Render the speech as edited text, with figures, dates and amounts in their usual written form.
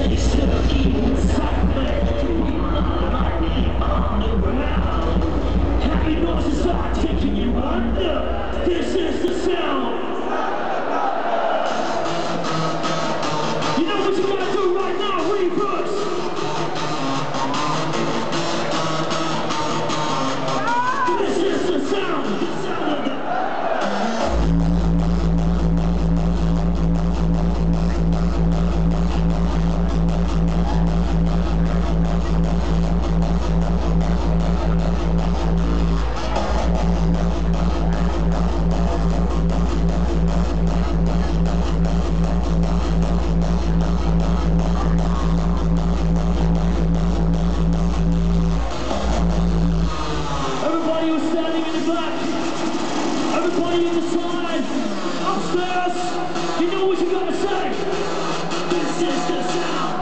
This is the sound. You know what you gotta do right now, reverse. This is the sound. The sound of the everybody who's standing in the back, everybody in the side, upstairs, you know what you gotta say. This is the sound.